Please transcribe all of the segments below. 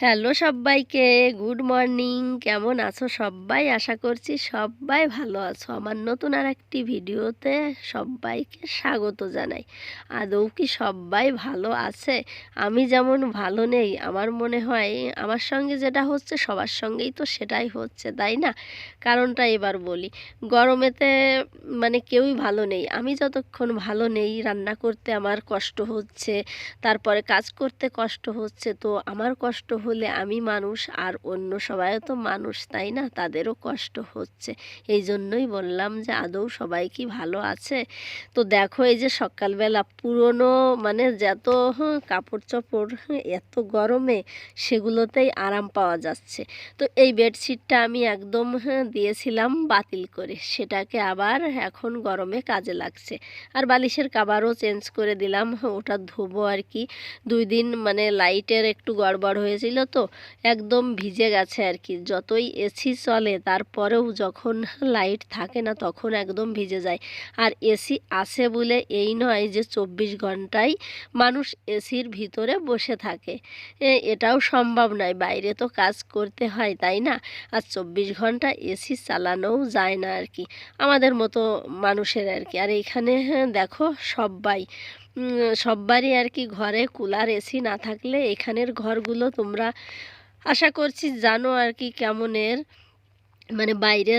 Hello সবাইকে, good morning. কেমন আছো সবাই? আশা করছি সবাই ভালো আছো। আমার নতুন আর একটি ভিডিওতে সবাইকে স্বাগত জানাই। আদৌ কি সবাই ভালো আছে? আমি যেমন ভালো নেই, আমার মনে হয় আমার সঙ্গে যেটা হচ্ছে সবার সঙ্গেই তো সেটাই হচ্ছে, তাই না? কারণটা এবার বলি। গরমেতে কেউই ভালো নেই। আমি যতক্ষণ ভালো নেই, রান্না করতে আমার কষ্ট হচ্ছে, তারপরে কাজ করতে কষ্ট হচ্ছে। তো আমার কষ্ট হলে আমি মানুষ, আর অন্য সবাইও তো মানুষ, তাই না? তাদেরও কষ্ট হচ্ছে। এই জন্যই বললাম যে আদৌ সবাই কি ভালো আছে? তো দেখো, এই যে সকালবেলা পুরনো যত কাপড় চোপড় এত গরমে সেগুলোতেই আরাম পাওয়া যাচ্ছে। তো এই বেডশিটটা আমি একদম দিয়েছিলাম বাতিল করে, সেটাকে আবার এখন গরমে কাজে লাগছে। আর বালিশের কাভারও চেঞ্জ করে দিলাম, ওটা ধোবো আর কি। 2 দিন লাইটের একটু গড়বড় হয়েছিল, তো একদম ভিজে গেছে আর কি। যতই এসি চলে তারপরেও যখন লাইট থাকে না তখন একদম ভিজে যায়। আর এসি আছে বলে এই নয় যে 24 ঘন্টাই মানুষ এসির ভিতরে বসে থাকে, এটাও সম্ভব নয়। বাইরে তো কাজ করতে হয়, তাই না? আর 24 ঘন্টা এসি চালানোও যায় না আর কি, আমাদের মতো মানুষের আর কি। আর এইখানে দেখো সবারই আর কি ঘরে কুলার এসি না থাকলে এখানের ঘরগুলো তোমরা আশা করছি জানো আর কি কেমনের। বাইরে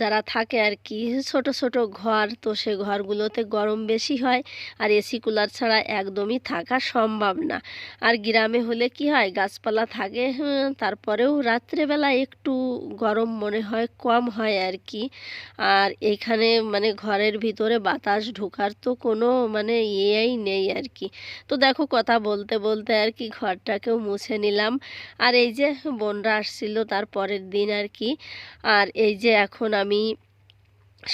যারা থাকে আর কি, ছোট ছোট ঘর, তো সে ঘরগুলোতে গরম বেশি হয়, আর এসি কুলার ছাড়া একদমই থাকা সম্ভব না। আর গ্রামে হলে কি হয়, গাছপালা থাকে, তারপরেও রাত্রেবেলা একটু গরম মনে হয় কম হয় আর কি। আর এখানে ঘরের ভিতরে বাতাস ঢোকার তো কোনো ইয়েই নেই আর কি। তো দেখো, কথা বলতে বলতে আর কি ঘরটাকেও মুছে নিলাম। আর এই যে বোনরা আসছিল তার পরের দিন আর কি। আর এই যে এখন আমি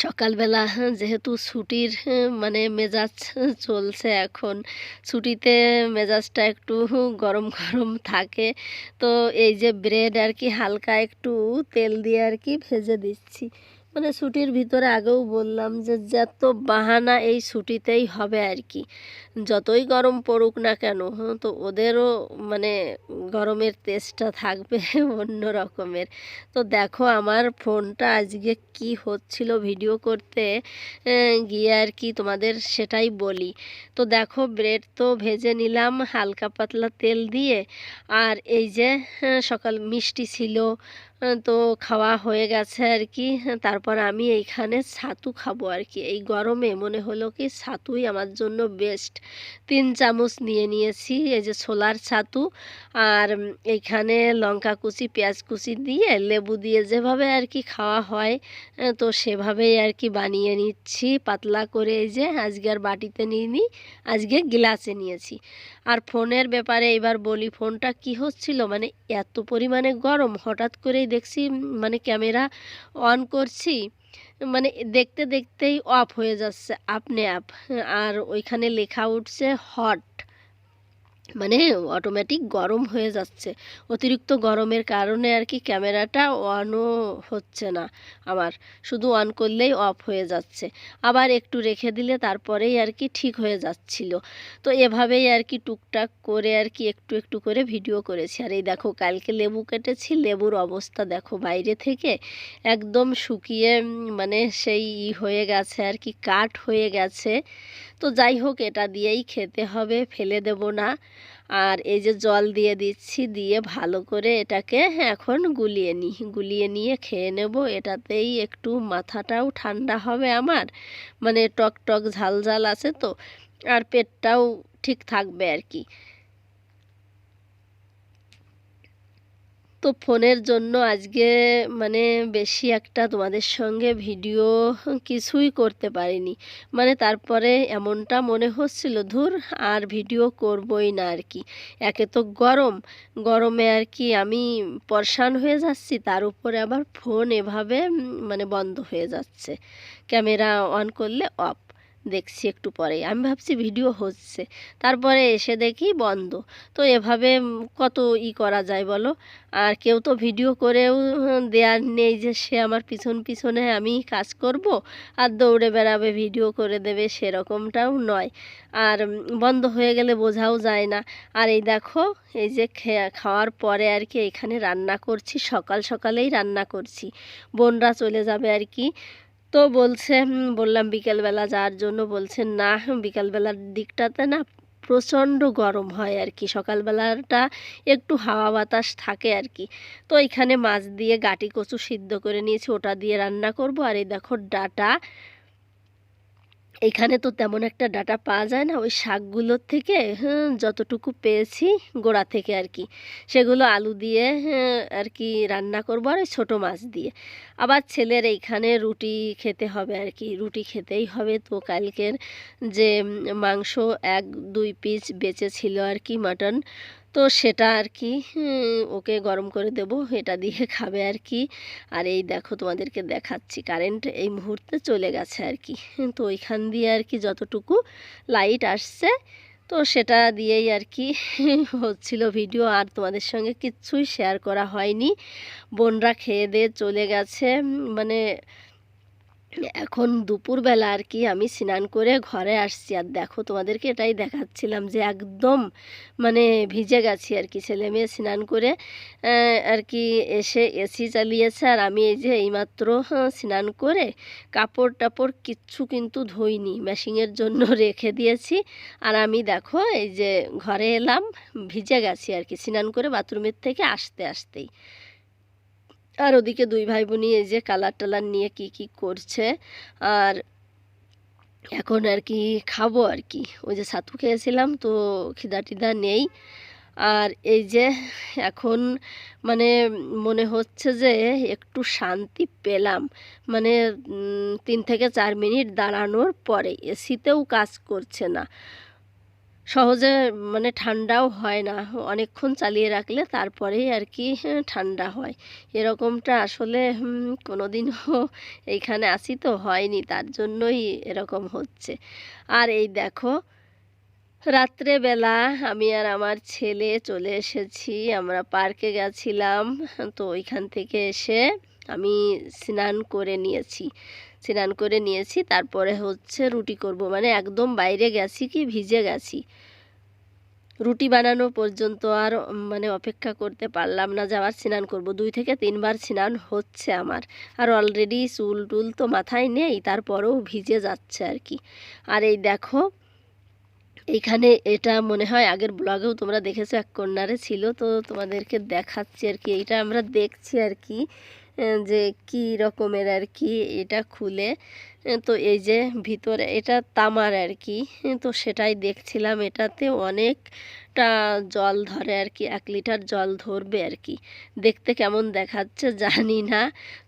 সকালবেলা, যেহেতু ছুটির মেজাজ চলছে এখন, ছুটিতে মেজাজটা একটু গরম গরম থাকে। তো এই যে ব্রেড আর কি হালকা একটু তেল দিয়ে আর কি ভেজে দিচ্ছি। ছুটির ভিতরে আগেও বললাম যে যত বাহানা এই ছুটিতেই হবে আর কি, যতই গরম পড়ুক না কেন, তো ওদেরও গরমের তেজটা থাকবে অন্য রকমের। তো দেখো, আমার ফোনটা আজকে কি হচ্ছিল ভিডিও করতে গিয়ে আর কি তোমাদের সেটাই বলি। তো দেখো, ব্রেড তো ভেজে নিলাম হালকা পাতলা তেল দিয়ে। আর এই যে সকাল মিষ্টি ছিল, তো খাওয়া হয়ে গেছে আর কি। তারপর আমি এইখানে ছাতু খাবো আর কি। এই গরমে মনে হলো কি ছাতুই আমার জন্য বেস্ট। 3 চামচ নিয়ে নিয়েছি এই যে ছোলার ছাতু। আর এইখানে লঙ্কা কুচি পেঁয়াজ কুচি দিয়ে লেবু দিয়ে যেভাবে আর কি খাওয়া হয়, তো সেভাবেই আর কি বানিয়ে নিচ্ছি পাতলা করে। এই যে আজকে আর বাটিতে নিইনি, আজকে গ্লাসে নিয়েছি। আর ফোনের ব্যাপারে এবার বলি, ফোনটা কি হচ্ছিল, এত পরিমাণে গরম, হঠাৎ করেই দেখছি ক্যামেরা অন করছি, দেখতে দেখতেই অফ হয়ে যাচ্ছে আপনি আপ। আর ওইখানে লেখা উঠছে হট, অটোমেটিক গরম হয়ে যাচ্ছে। অতিরিক্ত গরমের কারণে আর কি ক্যামেরাটা অনও হচ্ছে না আমার, শুধু অন করলেই অফ হয়ে যাচ্ছে। আবার একটু রেখে দিলে তারপরেই আর কি ঠিক হয়ে যাচ্ছিল। তো এভাবেই আর কি টুকটাক করে আর কি একটু একটু করে ভিডিও করেছি। আর এই দেখো, কালকে লেবু কেটেছি, লেবুর অবস্থা দেখো বাইরে থেকে একদম শুকিয়ে সেই হয়ে গেছে আর কি, কাঠ হয়ে গেছে। তো যাই হোক, এটা দিয়েই খেতে হবে, ফেলে দেব না। আর এই যে জল দিয়ে দিচ্ছি, দিয়ে ভালো করে এটাকে এখন গুলিয়ে নিয়ে খেয়ে নেব। এটাতেই একটু মাথাটাও ঠান্ডা হবে আমার, টক টক ঝাল ঝাল আছে তো, আর পেটটাও ঠিক থাকবে আর কি। তো ফোনের জন্য আজকে বেশি একটা তোমাদের সঙ্গে ভিডিও কিছুই করতে পারিনি। তারপরে এমনটা মনে হচ্ছিল ধুর আর ভিডিও করবই না আর কি। একে তো গরমে আর কি আমি পরেশান হয়ে যাচ্ছি, তার উপরে আবার ফোন এভাবে বন্ধ হয়ে যাচ্ছে, ক্যামেরা অন করলে অফ। দেখছি একটু পরেই। আমি ভাবছি ভিডিও হচ্ছে, তারপরে এসে দেখি বন্ধ। তো এভাবে কত করা যায় বলো? আর কেউ তো ভিডিও করেও দেয়ার নেই যে সে আমার পিছন পিছনে আমি কাজ করব আর দৌড়ে বেড়াবে ভিডিও করে দেবে, সেরকমটাও নয়। আর বন্ধ হয়ে গেলে বোঝাও যায় না। আর এই দেখো, এই যে খাওয়ার পরে আর কি এখানে রান্না করছি, সকাল সকালেই রান্না করছি। বোনরা চলে যাবে আর কি। তো বলছে বললাম বিকেলবেলা যাওয়ার জন্য, বলছে না বিকেলবেলার দিকটাতে না প্রচণ্ড গরম হয় আর কি, সকালবেলাটা একটু হাওয়া বাতাস থাকে আর কি। তো এখানে মাছ দিয়ে গাটি কচু সিদ্ধ করে নিয়েছি, ওটা দিয়ে রান্না করব। আর এই দেখো ডাঁটা, এখানে তো তেমন একটা ডাঁটা পাওয়া যায় না, ওই শাকগুলোর থেকে যতটুকু পেয়েছি গোড়া থেকে আর কি, সেগুলো আলু দিয়ে আর কি রান্না করবো, আর ওই ছোটো মাছ দিয়ে। আবার ছেলের এইখানে রুটি খেতে হবে আর কি, রুটি খেতেই হবে। তো কালকের যে মাংস 1-2 পিস বেঁচে ছিল আর কি, মাটন, তো সেটা আর কি ওকে গরম করে দেব, এটা দিয়ে খাবে আর কি। আর এই দেখো তোমাদেরকে দেখাচ্ছি, কারেন্ট এই মুহূর্তে চলে গেছে আর কি। তো ওইখান দিয়ে আর কি যতটুকু লাইট আসছে, তো সেটা দিয়েই আর কি হচ্ছিল ভিডিও। আর তোমাদের সঙ্গে কিচ্ছুই শেয়ার করা হয়নি। বোনরা খেয়ে দিয়ে চলে গেছে, মানে এখন দুপুরবেলা আর কি আমি স্নান করে ঘরে আসছি। আর দেখো তোমাদেরকে এটাই দেখাচ্ছিলাম যে একদম মানে ভিজে গেছি আর কি। ছেলে মেয়ে স্নান করে আর কি এসে এসি চালিয়েছে, আর আমি এই যে এইমাত্র স্নান করে কাপড় টাপড় কিচ্ছু কিন্তু ধুইনি, মেশিনের জন্য রেখে দিয়েছি। আর আমি দেখো এই যে ঘরে এলাম, ভিজে গেছি আর কি স্নান করে বাথরুমের থেকে আসতে আসতেই। আর ওদিকে 2 ভাই বোনই এই যে কালার টালার নিয়ে কি করছে। আর এখন আর কি খাবো আর কি, ওই যে ছাতু খেয়েছিলাম তো খিদা টিদা নেই। আর এই যে এখন মানে মনে হচ্ছে যে একটু শান্তি পেলাম, মানে 3 থেকে 4 মিনিট দাঁড়ানোর পরে এসিতেও কাজ করছে না, সহজে মানে ঠান্ডাও হয় না, অনেকক্ষণ চালিয়ে রাখলে তারপরেই আর কি ঠান্ডা হয়। এরকমটা আসলে কোনোদিনও এইখানে আসি তো হয়নি, তার জন্যই এরকম হচ্ছে। আর এই দেখো রাত্রেবেলা আমি আর আমার ছেলে চলে এসেছি, আমরা পার্কে গেছিলাম। তো ওইখান থেকে এসে আমি স্নান করে নিয়েছি, তারপরে হচ্ছে রুটি করব, মানে একদম বাইরে গেছি কি ভিজে গেছি। রুটি বানানো পর্যন্ত আর মানে অপেক্ষা করতে পারলাম না, যাওয়ার স্নান করব। 2 থেকে 3 বার স্নান হচ্ছে আমার, আর অলরেডি চুল টুল তো মাথায় নেই, তারপরেও ভিজে যাচ্ছে আর কি। আর এই দেখো এইখানে এটা মনে হয় আগের ব্লগেও তোমরা দেখেছো, এক কর্নারে ছিল, তো তোমাদেরকে দেখাচ্ছি আর কি। এইটা আমরা দেখছি আর কি যে কি রকমের আর কি, এটা খুলে তো এই যে ভিতরে এটা তামার আর কি, তো সেটাই দেখছিলাম। এটাতে অনেকটা জল ধরে আর কি, 1 লিটার জল ধরবে আর কি। দেখতে কেমন দেখাচ্ছে জানি না,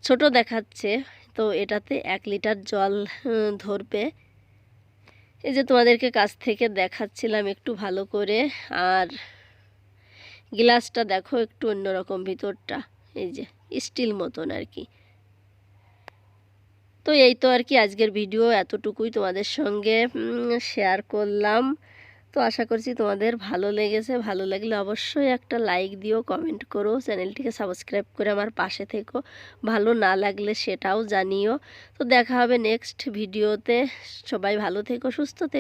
ছোট দেখাচ্ছে। তো এটাতে 1 লিটার জল ধরবে। এই যে তোমাদেরকে কাছ থেকে দেখাচ্ছিলাম একটু ভালো করে। আর গ্লাসটা দেখো একটু অন্যরকম ভিতরটা, এই যে স্টিল মতন আর কি। তো এই তো আর কি আজকের ভিডিও এতটুকুই তোমাদের সঙ্গে শেয়ার করলাম। তো আশা করছি তোমাদের ভালো লেগেছে। ভালো লাগলে অবশ্যই একটা লাইক দিও, কমেন্ট করো, চ্যানেলটিকে সাবস্ক্রাইব করে আমার পাশে থেকো। ভালো না লাগলে সেটাও জানিও। তো দেখা হবে নেক্সট ভিডিওতে। সবাই ভালো থেকো, সুস্থ থেকো।